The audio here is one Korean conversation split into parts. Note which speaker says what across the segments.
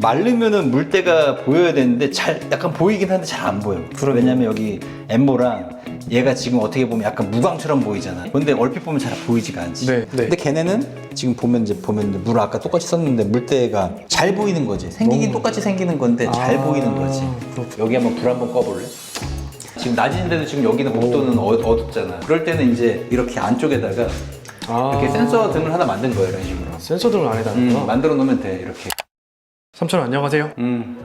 Speaker 1: 마르면은 물때가 보여야 되는데 잘 약간 보이긴 한데 잘 안 보여. 왜냐면 여기 엠모랑 얘가 지금 어떻게 보면 약간 무광처럼 보이잖아. 근데 얼핏 보면 잘 보이지가 않지.
Speaker 2: 네.
Speaker 1: 근데 걔네는 지금 보면 이제 물 아까 똑같이 썼는데 물때가 잘 보이는 거지. 생기긴 똑같이 생기는 건데 잘 보이는 거지.
Speaker 2: 그렇구나.
Speaker 1: 여기 한번 불 한번 꺼볼래? 지금 낮인데도 지금 여기는 복도는 어둡잖아. 그럴 때는 이제 이렇게 안쪽에다가 이렇게 센서 등을 하나 만든 거예요, 이런 식으로.
Speaker 2: 센서 등을 안에다가
Speaker 1: 만들어 놓으면 돼, 이렇게.
Speaker 2: 삼촌 안녕하세요.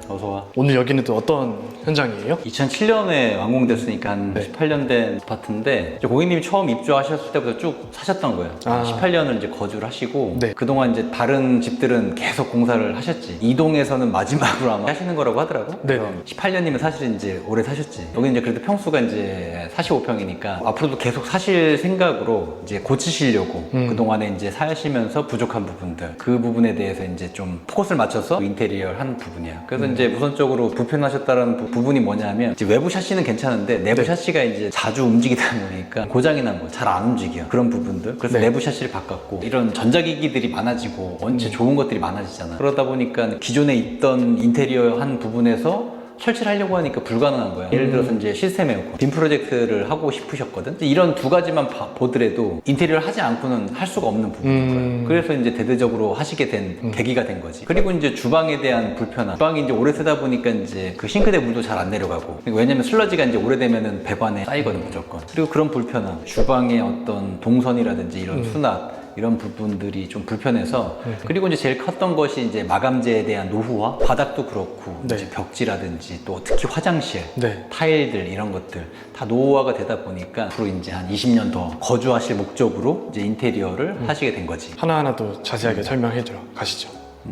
Speaker 1: 어서 와.
Speaker 2: 오늘 여기는 또 어떤 현장이에요?
Speaker 1: 2007년에 완공됐으니까 한
Speaker 2: 네.
Speaker 1: 18년 된 아파트인데 이제 고객님이 처음 입주하셨을 때부터 쭉 사셨던 거예요. 18년을 이제 거주를 하시고
Speaker 2: 네.
Speaker 1: 그동안 이제 다른 집들은 계속 공사를 하셨지. 이 동에서는 마지막으로 아마 하시는 거라고 하더라고.
Speaker 2: 네.
Speaker 1: 18년이면 사실 이제 오래 사셨지. 여기 이제 그래도 평수가 이제 45평이니까 앞으로도 계속 사실 생각으로 이제 고치시려고 그동안에 이제 사시면서 부족한 부분들 그 부분에 대해서 이제 좀 포커스를 맞춰서 인테리어 한 부분이야. 그래서 이제 우선적으로 불편하셨다는 부분이 뭐냐면 이제 외부 샤시는 괜찮은데 내부
Speaker 2: 네.
Speaker 1: 샤시가 이제 자주 움직이다 보니까 고장이 난 거 잘 안 움직여. 그런 부분들. 그래서
Speaker 2: 네.
Speaker 1: 내부 샤시를 바꿨고 이런 전자기기들이 많아지고 원체 좋은 것들이 많아지잖아. 그러다 보니까 기존에 있던 인테리어 한 부분에서 설치를 하려고 하니까 불가능한 거야. 예를 들어서 이제 시스템 에어컨, 빔 프로젝트를 하고 싶으셨거든. 이런 두 가지만 보더라도 인테리어를 하지 않고는 할 수가 없는 부분인 거야. 그래서 이제 대대적으로 하시게 된 계기가 된 거지. 그리고 이제 주방에 대한 불편함. 주방이 이제 오래 쓰다 보니까 이제 그 싱크대 물도 잘 안 내려가고. 왜냐면 슬러지가 이제 오래되면은 배관에 쌓이거든 무조건. 그리고 그런 불편함. 주방의 어떤 동선이라든지 이런 수납. 이런 부분들이 좀 불편해서 그리고 이제 제일 컸던 것이 이제 마감재에 대한 노후화 바닥도 그렇고
Speaker 2: 네.
Speaker 1: 이제 벽지라든지 또 특히 화장실
Speaker 2: 네.
Speaker 1: 타일들 이런 것들 다 노후화가 되다 보니까 앞으로 이제 한 20년 더 거주하실 목적으로 이제 인테리어를 하시게 된 거지.
Speaker 2: 하나하나 또 자세하게 설명해 주러 가시죠.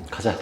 Speaker 1: 가자.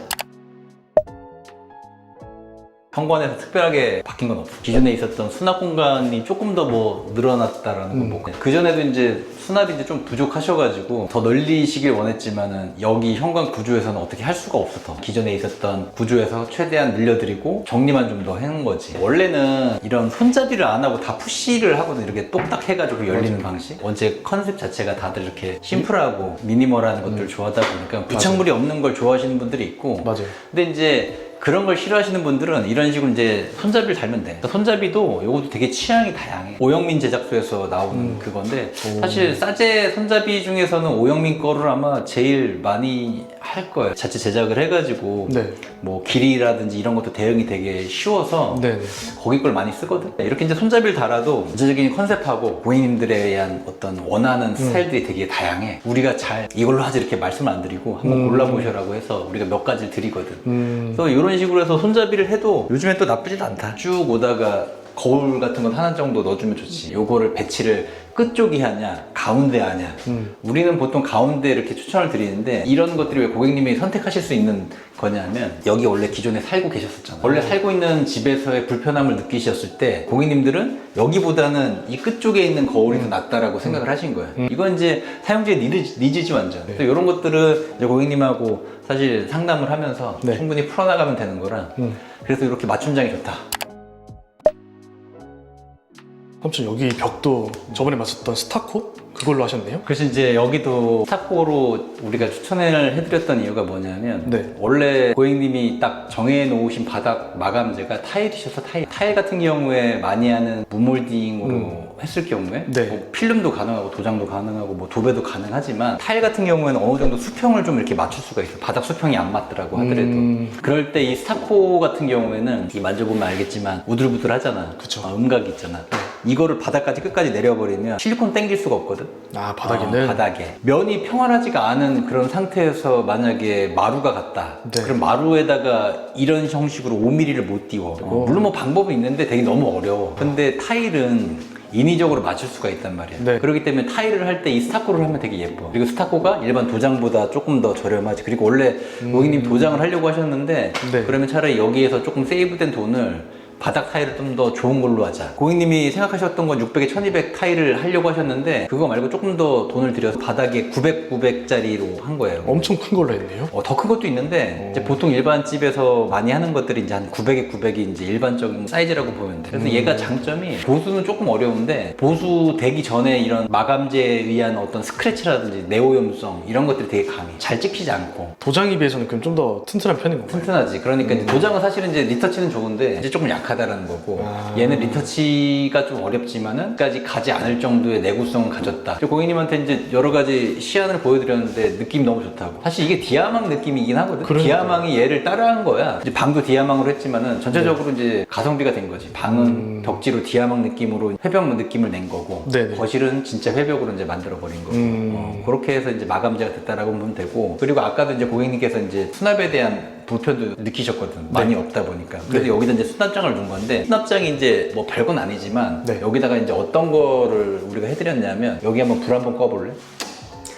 Speaker 1: 현관에서 특별하게 바뀐 건 없어. 기존에 있었던 수납 공간이 조금 더 뭐 늘어났다라는 건 뭐고. 그전에도 이제 수납이 이제 좀 부족하셔가지고 더 늘리시길 원했지만은 여기 현관 구조에서는 어떻게 할 수가 없었어. 기존에 있었던 구조에서 최대한 늘려드리고 정리만 좀 더 해놓은 거지. 원래는 이런 손잡이를 안 하고 다 푸시를 하거든. 이렇게 똑딱 해가지고 열리는 방식. 원체 컨셉 자체가 다들 이렇게 심플하고 미니멀한 것들을 좋아하다 보니까 부착물이 없는 걸 좋아하시는 분들이 있고.
Speaker 2: 맞아요.
Speaker 1: 근데 이제 그런 걸 싫어하시는 분들은 이런 식으로 이제 손잡이를 달면 돼. 손잡이도 요것도 되게 취향이 다양해. 오영민 제작소에서 나오는 그건데 사실 싸제 손잡이 중에서는 오영민 거를 아마 제일 많이 할 거예요. 자체 제작을 해가지고
Speaker 2: 네.
Speaker 1: 뭐 길이라든지 이런 것도 대응이 되게 쉬워서
Speaker 2: 네.
Speaker 1: 거기 걸 많이 쓰거든. 이렇게 이제 손잡이를 달아도 전체적인 컨셉하고 고객님들에 의한 어떤 원하는 스타일들이 되게 다양해. 우리가 잘 이걸로 하지 이렇게 말씀을 안 드리고 한번 골라보셔라고 해서 우리가 몇 가지를 드리거든. 그래서 이런 식으로 해서 손잡이를 해도 요즘엔 또 나쁘지도 않다. 쭉 오다가 거울 같은 건 하나 정도 넣어주면 좋지. 요거를 배치를 끝쪽이 하냐 가운데 하냐. 우리는 보통 가운데 이렇게 추천을 드리는데 이런 것들이 왜 고객님이 선택하실 수 있는 거냐면 여기 원래 기존에 살고 계셨었잖아. 원래 살고 있는 집에서의 불편함을 느끼셨을 때 고객님들은 여기보다는 이 끝쪽에 있는 거울이 더 낫다라고 생각을 하신 거야. 이건 이제 사용자의 니즈지 완전. 그래서 이런 것들은 이제 고객님하고 사실 상담을 하면서
Speaker 2: 네.
Speaker 1: 충분히 풀어나가면 되는 거라. 그래서 이렇게 맞춤장이 좋다.
Speaker 2: 삼촌 여기 벽도 저번에 맞췄던 스타코? 그걸로 하셨네요?
Speaker 1: 그래서 이제 여기도 스타코로 우리가 추천을 해드렸던 이유가 뭐냐면
Speaker 2: 네.
Speaker 1: 원래 고객님이 딱 정해놓으신 바닥 마감재가 타일이셔서 타일 같은 경우에 많이 하는 무몰딩으로 했을 경우에
Speaker 2: 네.
Speaker 1: 뭐 필름도 가능하고 도장도 가능하고 뭐 도배도 가능하지만 타일 같은 경우에는 어느 정도 수평을 좀 이렇게 맞출 수가 있어요. 바닥 수평이 안 맞더라고 하더라도 그럴 때 이 스타코 같은 경우에는 이 만져보면 알겠지만 우들부들 하잖아.
Speaker 2: 그쵸.
Speaker 1: 음각이 있잖아. 이거를 바닥까지 끝까지 내려버리면 실리콘 땡길 수가 없거든.
Speaker 2: 아 바닥에는?
Speaker 1: 바닥에 면이 평활하지가 않은 그런 상태에서 만약에 마루가 갔다.
Speaker 2: 네.
Speaker 1: 그럼 마루에다가 이런 형식으로 5mm를 못 띄워. 물론 뭐 방법은 있는데 되게 너무 어려워. 근데 타일은 인위적으로 맞출 수가 있단 말이야.
Speaker 2: 네.
Speaker 1: 그렇기 때문에 타일을 할 때 이 스타코를 하면 되게 예뻐. 그리고 스타코가 일반 도장보다 조금 더 저렴하지. 그리고 원래 고객님 도장을 하려고 하셨는데
Speaker 2: 네.
Speaker 1: 그러면 차라리 여기에서 조금 세이브된 돈을 바닥 타일을 좀 더 좋은 걸로 하자. 고객님이 생각하셨던 건 600에 1200 타일을 하려고 하셨는데 그거 말고 조금 더 돈을 들여서 바닥에 900짜리로 한 거예요.
Speaker 2: 엄청 큰 걸로 했네요.
Speaker 1: 더 큰 것도 있는데 이제 보통 일반 집에서 많이 하는 것들이 이제 한 900에 900이 이제 일반적인 사이즈라고 보면 돼. 그래서 얘가 장점이 보수는 조금 어려운데 보수 되기 전에 이런 마감재에 의한 어떤 스크래치라든지 내오염성 이런 것들이 되게 강해. 잘 찍히지 않고.
Speaker 2: 도장에 비해서는 그럼 좀 더 튼튼한 편인 건가요?
Speaker 1: 튼튼하지. 그러니까 이제 도장은 사실은 이제 리터치는 좋은데 이제 조금 약하다라는 거고 얘는 리터치가 좀 어렵지만은 까지 가지 않을 정도의 내구성을 가졌다. 고객님한테 이제 여러 가지 시안을 보여드렸는데 느낌이 너무 좋다고. 사실 이게 디아망 느낌이긴 하거든.
Speaker 2: 그러니까요.
Speaker 1: 디아망이 얘를 따라한 거야. 이제 방도 디아망으로 했지만은 전체적으로 이제 가성비가 된 거지. 방은 벽지로 디아망 느낌으로 회벽 느낌을 낸 거고
Speaker 2: 네네.
Speaker 1: 거실은 진짜 회벽으로 이제 만들어 버린 거고 그렇게 해서 이제 마감재가 됐다라고 보면 되고 그리고 아까도 이제 고객님께서 이제 수납에 대한 불편도 느끼셨거든. 많이 없다 보니까. 그래서
Speaker 2: 네.
Speaker 1: 여기다 이제 수납장을 둔 건데 수납장이 이제 뭐 별건 아니지만
Speaker 2: 네.
Speaker 1: 여기다가 이제 어떤 거를 우리가 해드렸냐면 여기 한번 불 한번 꺼볼래?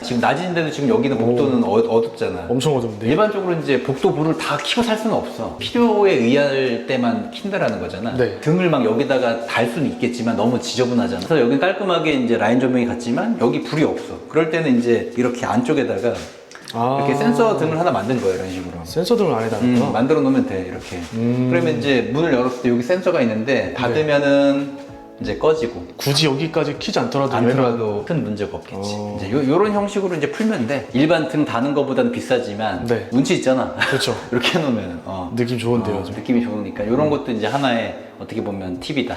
Speaker 1: 지금 낮인데도 지금 여기는 복도는 어둡잖아.
Speaker 2: 엄청 어두운데.
Speaker 1: 일반적으로 이제 복도 불을 다 켜고 살 수는 없어. 필요에 의할 때만 킨다라는 거잖아.
Speaker 2: 네.
Speaker 1: 등을 막 여기다가 달 수는 있겠지만 너무 지저분하잖아. 그래서 여기 깔끔하게 이제 라인 조명이 갔지만 여기 불이 없어. 그럴 때는 이제 이렇게 안쪽에다가 이렇게 센서 등을 하나 만든 거예요, 이런 식으로.
Speaker 2: 센서 등을 안에다가
Speaker 1: 만들어 놓으면 돼, 이렇게. 그러면 이제 문을 열었을 때 여기 센서가 있는데 닫으면은 이제 꺼지고.
Speaker 2: 굳이 여기까지 키지 않더라도
Speaker 1: 않더라도 큰 문제가 없겠지. 이제 요런 형식으로 이제 풀면 돼. 일반 등 다는 거보다는 비싸지만
Speaker 2: 네.
Speaker 1: 운치 있잖아.
Speaker 2: 그렇죠.
Speaker 1: 이렇게 해놓으면
Speaker 2: 느낌 좋은데요. 좀.
Speaker 1: 느낌이 좋으니까 이런 것도 이제 하나의 어떻게 보면 팁이다.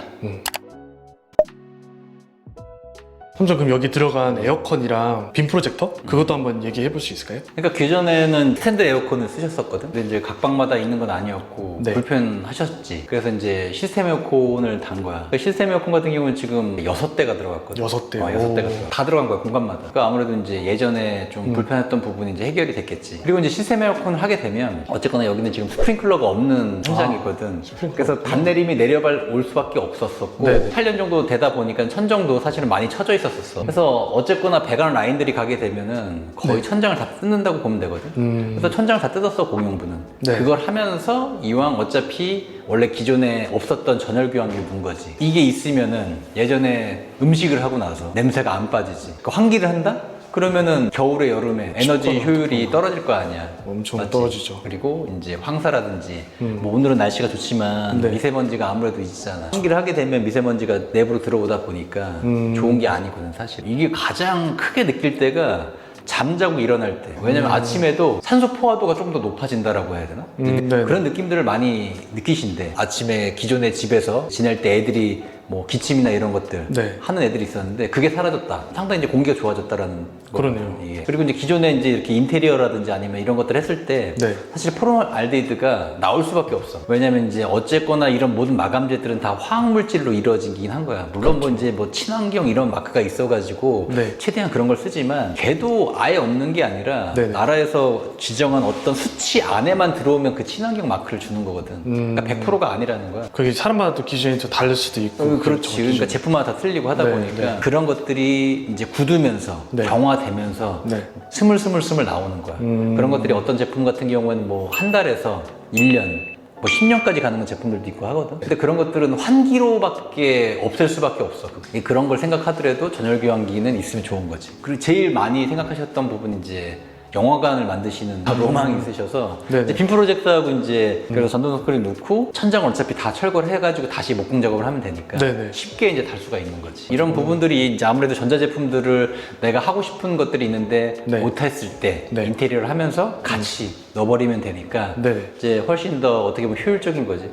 Speaker 2: 삼촌 그럼 여기 들어간 에어컨이랑 빔 프로젝터? 그것도 한번 얘기해 볼 수 있을까요?
Speaker 1: 그러니까 기존에는 스탠드 에어컨을 쓰셨었거든. 근데 이제 각 방마다 있는 건 아니었고
Speaker 2: 네.
Speaker 1: 불편하셨지. 그래서 이제 시스템 에어컨을 단 거야. 그 시스템 에어컨 같은 경우는 지금 6대가 들어갔거든.
Speaker 2: 6대.
Speaker 1: 6대가 들어가. 다 들어간 거야, 공간마다. 그러니까 아무래도 이제 예전에 좀 불편했던 부분이 이제 해결이 됐겠지. 그리고 이제 시스템 에어컨을 하게 되면 어쨌거나 여기는 지금 스프링클러가 없는 현장이거든.
Speaker 2: 스프링클러.
Speaker 1: 그래서 단내림이 내려발 올 수밖에 없었었고
Speaker 2: 네네.
Speaker 1: 8년 정도 되다 보니까 천정도 사실은 많이 쳐져 있었었어. 그래서 어쨌거나 배관 라인들이 가게 되면은 거의 천장을 다 뜯는다고 보면 되거든. 그래서 천장을 다 뜯었어, 공용부는.
Speaker 2: 네.
Speaker 1: 그걸 하면서 이왕 어차피 원래 기존에 없었던 전열 교환기를 문 거지. 이게 있으면은 예전에 음식을 하고 나서 냄새가 안 빠지지. 그 환기를 한다? 그러면은 겨울에 여름에 에너지 효율이 떨어질 거 아니야.
Speaker 2: 엄청
Speaker 1: 맞지?
Speaker 2: 떨어지죠.
Speaker 1: 그리고 이제 황사라든지 뭐 오늘은 날씨가 좋지만
Speaker 2: 네.
Speaker 1: 미세먼지가 아무래도 있잖아. 환기를 하게 되면 미세먼지가 내부로 들어오다 보니까 좋은 게 아니거든, 사실. 이게 가장 크게 느낄 때가 잠자고 일어날 때. 왜냐면 아침에도 산소 포화도가 좀 더 높아진다라고 해야 되나?
Speaker 2: 네.
Speaker 1: 그런 느낌들을 많이 느끼신대. 아침에 기존의 집에서 지낼 때 애들이 뭐 기침이나 이런 것들
Speaker 2: 네.
Speaker 1: 하는 애들이 있었는데 그게 사라졌다. 상당히 이제 공기가 좋아졌다라는
Speaker 2: 그러네요.
Speaker 1: 거거든요, 이게. 그리고 이제 기존에 이제 이렇게 인테리어라든지 아니면 이런 것들 했을 때
Speaker 2: 네.
Speaker 1: 사실 포름알데히드가 나올 수밖에 없어. 왜냐면 이제 어쨌거나 이런 모든 마감재들은 다 화학 물질로 이루어지긴 한 거야. 물론 뭐 이제 뭐 친환경 이런 마크가 있어가지고
Speaker 2: 네.
Speaker 1: 최대한 그런 걸 쓰지만 걔도 아예 없는 게 아니라
Speaker 2: 네네.
Speaker 1: 나라에서 지정한 어떤 수치 안에만 들어오면 그 친환경 마크를 주는 거거든. 그러니까 100%가 아니라는 거야.
Speaker 2: 그게 사람마다 또 기준이 또 다를 수도 있고.
Speaker 1: 그렇지. 그러니까 제품마다 다 틀리고 하다
Speaker 2: 네,
Speaker 1: 보니까
Speaker 2: 네.
Speaker 1: 그런 것들이 이제 굳으면서
Speaker 2: 네.
Speaker 1: 경화되면서
Speaker 2: 네.
Speaker 1: 스물스물 나오는 거야. 그런 것들이 어떤 제품 같은 경우에는 뭐 한 달에서 1년, 뭐 10년까지 가는 제품들도 있고 하거든. 근데 그런 것들은 환기로밖에 없앨 수밖에 없어. 그런 걸 생각하더라도 전열 교환기는 있으면 좋은 거지. 그리고 제일 많이 생각하셨던 부분이 이제 영화관을 만드시는 로망이 있으셔서
Speaker 2: 네네.
Speaker 1: 이제 빔 프로젝트하고 이제 그래서 전동 스크린 놓고 천장을 어차피 다 철거를 해가지고 다시 목공 작업을 하면 되니까
Speaker 2: 네네.
Speaker 1: 쉽게 이제 달 수가 있는 거지. 이런 부분들이 이제 아무래도 전자제품들을 내가 하고 싶은 것들이 있는데
Speaker 2: 네.
Speaker 1: 못했을 때
Speaker 2: 네.
Speaker 1: 인테리어를 하면서 같이 넣어버리면 되니까
Speaker 2: 네.
Speaker 1: 이제 훨씬 더 어떻게 보면 효율적인 거지.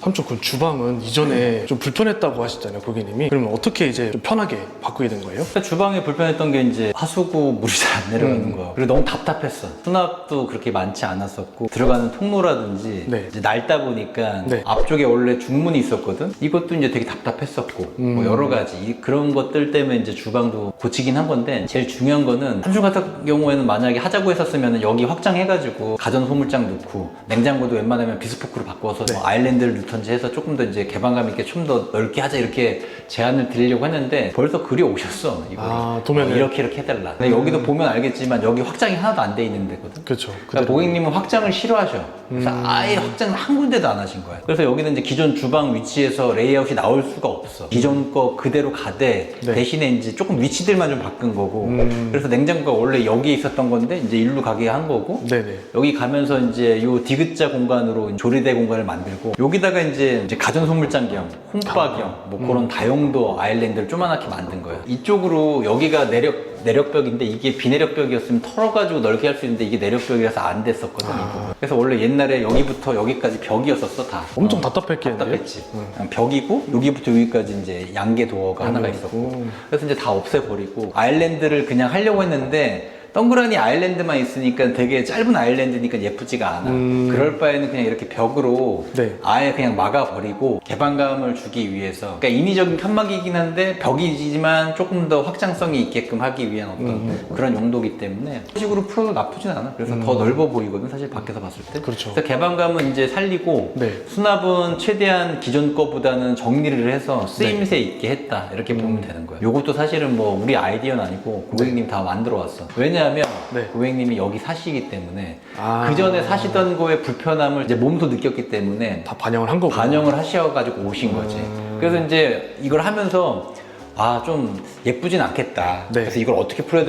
Speaker 2: 삼촌 그 주방은 이전에 좀 불편했다고 하셨잖아요, 고객님이. 그러면 어떻게 이제 좀 편하게 바꾸게 된 거예요?
Speaker 1: 주방에 불편했던 게 이제 하수구 물이 잘 안 내려가는 거. 그리고 너무 답답했어. 수납도 그렇게 많지 않았었고 들어가는 통로라든지
Speaker 2: 네.
Speaker 1: 이제 낡다 보니까
Speaker 2: 네.
Speaker 1: 앞쪽에 원래 중문이 있었거든. 이것도 이제 되게 답답했었고 뭐 여러 가지 그런 것들 때문에 이제 주방도 고치긴 한 건데 제일 중요한 거는 삼중 같은 경우에는 만약에 하자고 했었으면 여기 확장해가지고 가전 소물장 넣고 냉장고도 웬만하면 비스포크로 바꿔서
Speaker 2: 네.
Speaker 1: 뭐 아일랜드를 넣던지 해서 조금 더 이제 개방감 있게 좀 더 넓게 하자 이렇게 제안을 드리려고 했는데 벌써 글이 오셨어. 이거
Speaker 2: 도면에.
Speaker 1: 이렇게 해달라. 근데 여기도 보면 알겠지만 여기 확장이 하나도 안 돼 있는 데거든.
Speaker 2: 그렇죠.
Speaker 1: 그러니까 고객님은 확장을 싫어하셔. 그래서 아예 확장을 한 군데도 안 하신 거야. 그래서 여기는 이제 기존 주방 위치에서 레이아웃이 나올 수가 없어. 기존 거 그대로 가되
Speaker 2: 네.
Speaker 1: 대신에 이제 조금 위치들만 좀 바꾼 거고. 그래서 냉장고가 원래 여기에 있었던 건데 이제 일로 가게 한 거고.
Speaker 2: 네네.
Speaker 1: 여기 가면서 이제 요 디귿자 공간으로 조리대 공간을 만들고 여기다가 이제 가전 소물장 겸 홈바 겸 뭐 그런 다용도 아일랜드를 조그맣게 만든 거예요. 이쪽으로 여기가 내력벽인데 이게 비내력벽이었으면 털어가지고 넓게 할 수 있는데 이게 내력벽이라서 안 됐었거든. 그래서 원래 옛날에 여기부터 여기까지 벽이었었어 다.
Speaker 2: 엄청 답답했겠는데요?
Speaker 1: 답답했지. 그냥 벽이고 여기부터 여기까지 이제 양계 도어가 하나가 있었고. 그래서 이제 다 없애버리고 아일랜드를 그냥 하려고 했는데 동그라니 아일랜드만 있으니까 되게 짧은 아일랜드니까 예쁘지가 않아. 그럴 바에는 그냥 이렇게 벽으로
Speaker 2: 네.
Speaker 1: 아예 그냥 막아버리고 개방감을 주기 위해서. 그러니까 인위적인 칸막이긴 한데 벽이지만 조금 더 확장성이 있게끔 하기 위한 어떤 그런 용도이기 때문에 그런 식으로 풀어도 나쁘진 않아. 그래서 더 넓어 보이거든 사실 밖에서 봤을 때.
Speaker 2: 그렇죠.
Speaker 1: 그래서 개방감은 이제 살리고
Speaker 2: 네.
Speaker 1: 수납은 최대한 기존 거보다는 정리를 해서 쓰임새 있게 했다 이렇게 보면 되는 거예요. 요것도 사실은 뭐 우리 아이디어는 아니고 고객님 다 만들어 왔어. 왜냐하면
Speaker 2: 네.
Speaker 1: 고객님이 여기 사시기 때문에
Speaker 2: 아.
Speaker 1: 그 전에 사시던 거의 불편함을 이제 몸소 느꼈기 때문에
Speaker 2: 다 반영을 한 거고.
Speaker 1: 반영을 하셔가지고 오신 거지. 그래서 이제 이걸 하면서 아 좀 예쁘진 않겠다.
Speaker 2: 네.
Speaker 1: 그래서 이걸 어떻게 풀어야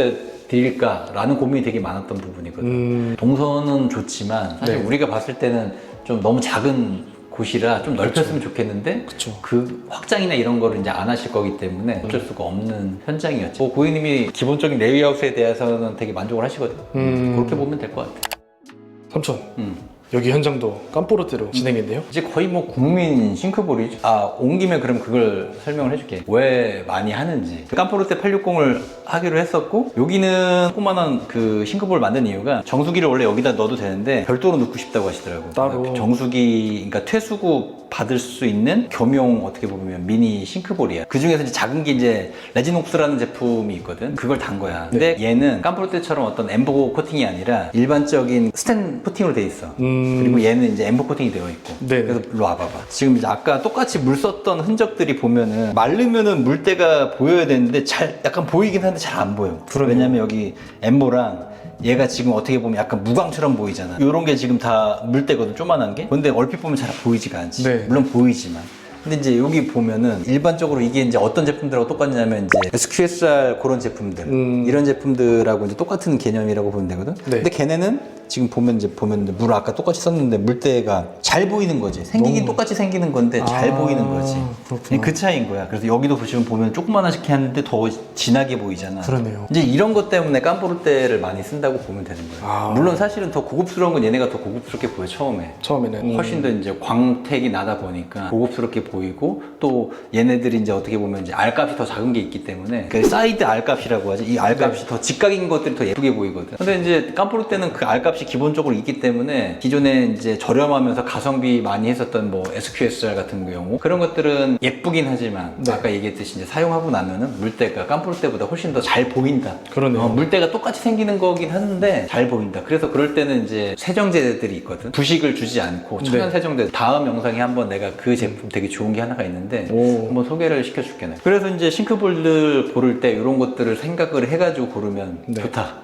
Speaker 1: 드릴까라는 고민이 되게 많았던 부분이거든. 동선은 좋지만 사실
Speaker 2: 네.
Speaker 1: 우리가 봤을 때는 좀 너무 작은 곳이라 좀 넓혔으면 좋겠는데
Speaker 2: 그쵸.
Speaker 1: 그 확장이나 이런 거를 이제 안 하실 거기 때문에 어쩔 수가 없는 현장이었죠. 고객님이 기본적인 레이아웃에 대해서는 되게 만족을 하시거든. 그렇게 보면 될 것 같아.
Speaker 2: 삼촌, 여기 현장도 깜뽀르테로 진행했네요.
Speaker 1: 이제 거의 뭐 국민 싱크볼이죠. 온 김에 그럼 그걸 설명을 해줄게. 왜 많이 하는지. 깜포르테 860을 하기로 했었고, 여기는 조그만한 그 싱크볼 만든 이유가 정수기를 원래 여기다 넣어도 되는데 별도로 넣고 싶다고 하시더라고요.
Speaker 2: 따로.
Speaker 1: 그러니까 정수기, 그러니까 퇴수구 받을 수 있는 겸용 어떻게 보면 미니 싱크볼이야. 그 중에서 이제 작은 게 이제 레지녹스라는 제품이 있거든. 그걸 단 거야. 근데 얘는 깜포르테처럼 어떤 엠보 코팅이 아니라 일반적인 스텐 코팅으로 돼 있어. 그리고 얘는 이제 엠보 코팅이 되어 있고.
Speaker 2: 네.
Speaker 1: 그래서 일로 와봐봐. 지금 이제 아까 똑같이 물 썼던 흔적들이 보면은 마르면은 물때가 보여야 되는데 잘 약간 보이긴 한데 잘 안 보여.
Speaker 2: 그러네요.
Speaker 1: 왜냐면 여기 엠보랑 얘가 지금 어떻게 보면 약간 무광처럼 보이잖아. 요런 게 지금 다 물때거든, 조만한 게. 근데 얼핏 보면 잘 보이지가 않지.
Speaker 2: 네.
Speaker 1: 물론 보이지만. 근데 이제 여기 보면은 일반적으로 이게 이제 어떤 제품들하고 똑같냐면 이제 SQSR 그런 제품들 이런 제품들하고 이제 똑같은 개념이라고 보면 되거든.
Speaker 2: 네.
Speaker 1: 근데 걔네는 지금 보면 이제 물 아까 똑같이 썼는데 물때가 잘 보이는 거지. 생기긴 똑같이 생기는 건데 잘 보이는 거지.
Speaker 2: 그렇구나.
Speaker 1: 그 차이인 거야. 그래서 여기도 보면 조그만하게 하는데 더 진하게 보이잖아.
Speaker 2: 그러네요.
Speaker 1: 이제 이런 것 때문에 깜포르테를 많이 쓴다고 보면 되는 거야. 물론 사실은 더 고급스러운 건 얘네가 더 고급스럽게 보여 처음에.
Speaker 2: 처음에는.
Speaker 1: 훨씬 더 이제 광택이 나다 보니까 고급스럽게 보이고 또 얘네들이 이제 어떻게 보면 이제 알값이 더 작은 게 있기 때문에 그 사이드 알값이라고 하지. 이 알값이 더 직각인 것들이 더 예쁘게 보이거든. 근데 이제 깜포르테는 그 알값이 기본적으로 있기 때문에 기존에 이제 저렴하면서 가성비 많이 했었던 뭐 SQSR 같은 경우 그런 것들은 예쁘긴 하지만
Speaker 2: 네.
Speaker 1: 아까 얘기했듯이 이제 사용하고 나면은 물때가 깜포르테보다 훨씬 더 잘 보인다.
Speaker 2: 그러네요.
Speaker 1: 물때가 똑같이 생기는 거긴 하는데 잘 보인다. 그래서 그럴 때는 이제 세정제들이 있거든. 부식을 주지 않고 천연
Speaker 2: 네.
Speaker 1: 세정제. 다음 영상에 한번 내가 그 제품 되게 좋은 게 하나가 있는데
Speaker 2: 오.
Speaker 1: 한번 소개를 시켜줄게. 내가. 그래서 이제 싱크볼들 고를 때 이런 것들을 생각을 해가지고 고르면
Speaker 2: 네.
Speaker 1: 좋다.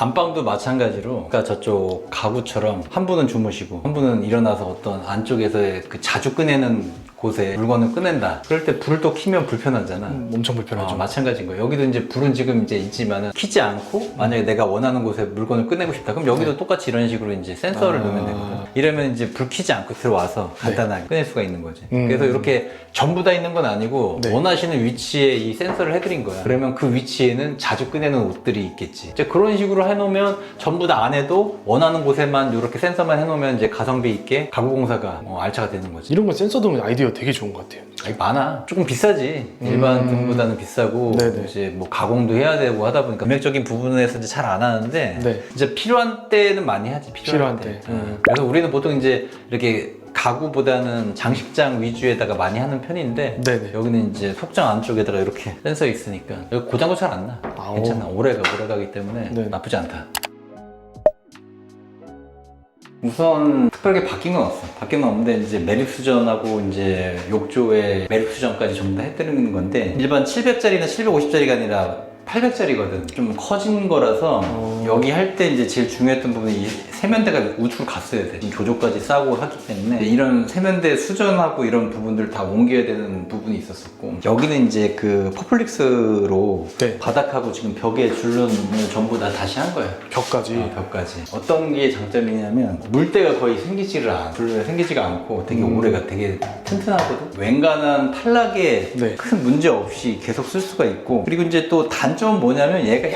Speaker 1: 안방도 마찬가지로 그러니까 저쪽 가구처럼 한 분은 주무시고 한 분은 일어나서 어떤 안쪽에서의 그 자주 꺼내는 곳에 물건을 꺼낸다. 그럴 때 불을 또 켜면 불편하잖아.
Speaker 2: 엄청 불편하죠.
Speaker 1: 마찬가지인 거예요. 여기도 이제 불은 지금 이제 있지만은 켜지 않고 만약에 내가 원하는 곳에 물건을 꺼내고 싶다. 그럼 여기도 똑같이 이런 식으로 이제 센서를 넣으면 되거든. 이러면 이제 불 켜지 않고 들어와서 간단하게 꺼낼 수가 있는 거지. 그래서 이렇게 전부 다 있는 건 아니고
Speaker 2: 네.
Speaker 1: 원하시는 위치에 이 센서를 해드린 거야. 그러면 그 위치에는 자주 꺼내는 옷들이 있겠지. 이제 그런 식으로 해놓으면 전부 다 안 해도 원하는 곳에만 이렇게 센서만 해놓으면 이제 가성비 있게 가구 공사가 알차가 되는 거지.
Speaker 2: 이런 건 센서 등 아이디어 되게 좋은 것 같아요.
Speaker 1: 아니, 많아. 조금 비싸지. 일반 등보다는 비싸고
Speaker 2: 네네.
Speaker 1: 이제 뭐 가공도 해야 되고 하다 보니까 금액적인 부분에서 이제 잘 안 하는데
Speaker 2: 네.
Speaker 1: 이제 필요한 때는 많이 하지. 필요한
Speaker 2: 필요한 때.
Speaker 1: 그래서 우리는 보통 이제 이렇게 가구보다는 장식장 위주에다가 많이 하는 편인데
Speaker 2: 네네.
Speaker 1: 여기는 이제 속장 안쪽에다가 이렇게 센서 있으니까 여기 고장도 잘 안 나.
Speaker 2: 아,
Speaker 1: 괜찮아. 오래 가기 때문에
Speaker 2: 네.
Speaker 1: 나쁘지 않다. 우선 특별하게 바뀐 건 없어. 바뀐 건 없는데 이제 매립 수전하고 이제 욕조에 매립 수전까지 전부 다 해드리는 건데 일반 700짜리나 750짜리가 아니라 800짜리거든. 좀 커진 거라서 여기 할 때 이제 제일 중요했던 부분이 이 세면대가 우측으로 갔어야 돼. 조조까지 싸고 하기 때문에 이런 세면대 수전하고 이런 부분들 다 옮겨야 되는 부분이 있었었고 여기는 이제 그 퍼플릭스로
Speaker 2: 네.
Speaker 1: 바닥하고 지금 벽에 줄눈을 전부 다 다시 한 거야.
Speaker 2: 벽까지.
Speaker 1: 벽까지. 어떤 게 장점이냐면 물때가 거의 생기지가 않고 되게 오래가 되게 튼튼하거든. 웬간한 탈락에
Speaker 2: 네.
Speaker 1: 큰 문제 없이 계속 쓸 수가 있고 그리고 이제 또 단점은 뭐냐면 얘가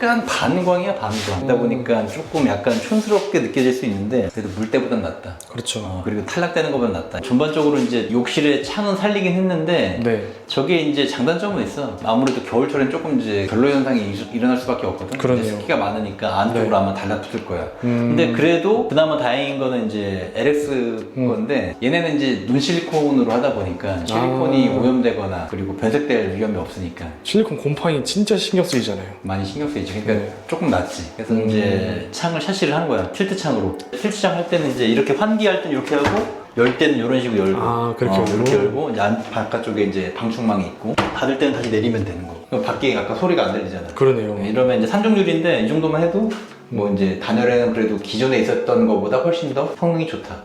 Speaker 1: 약간 반광이야 반광. 그러다 보니까 조금 약간 촌스럽게 느껴질 수 있는데 그래도 물때보단 낫다.
Speaker 2: 그렇죠.
Speaker 1: 그리고 탈락되는 것보다 낫다. 전반적으로 이제 욕실의 창은 살리긴 했는데
Speaker 2: 네.
Speaker 1: 저게 이제 장단점은 있어. 아무래도 겨울철엔 조금 이제 결로 현상이 일어날 수밖에 없거든.
Speaker 2: 그러네요.
Speaker 1: 이제 습기가 많으니까 안쪽으로
Speaker 2: 네.
Speaker 1: 아마 달라붙을 거야. 근데 그래도 그나마 다행인 거는 이제 LX 건데 얘네는 이제 논실리콘으로 하다 보니까 실리콘이 오염되거나 그리고 변색될 위험이 없으니까
Speaker 2: 실리콘 곰팡이 진짜 신경 쓰이잖아요.
Speaker 1: 많이 신경 쓰이지. 그러니까
Speaker 2: 네.
Speaker 1: 조금 낫지. 그래서 이제 창을 샤시를 한 거야. 틸트 창으로. 틸트창 할 때는 이제 이렇게 환기할 때는 이렇게 하고 열 때는 이런 식으로 열고.
Speaker 2: 아, 그렇게 열고?
Speaker 1: 이렇게 열고 이제 바깥쪽에 이제 방충망이 있고 닫을 때는 다시 내리면 되는 거. 그럼 밖에 아까 소리가 안 들리잖아.
Speaker 2: 그러네요.
Speaker 1: 이러면 이제 산종률인데 이 정도만 해도 뭐 이제 단열에는 그래도 기존에 있었던 것보다 훨씬 더 성능이 좋다.